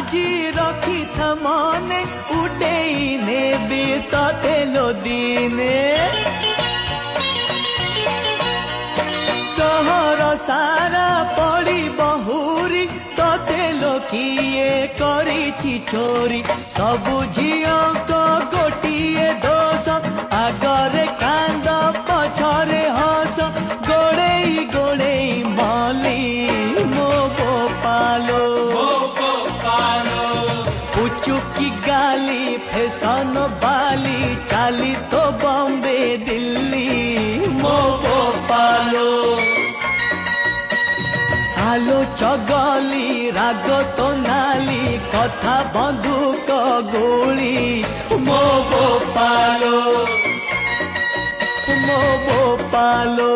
আজি রখি মনে উঠেই নেবি ততে দিনে সহর সারা পড়ি বহুরি ততে কিয়ে করিছি চোরি সবু ঝিଅଙ୍କ গোটিয়ে দোষ আগরে কান্দ পছরে হস গোড়েই গোড়েই মলি ମୋ ଗୋପାଲୋ পুচুকি গালি ফ্যাশন বালি চালি তো বম্বে দিল্লি ମୋ গোপালো আলো চগলি রাগ তো নালি কথা বন্ধুক গুলি ମୋ গোপালো ମୋ গোপালো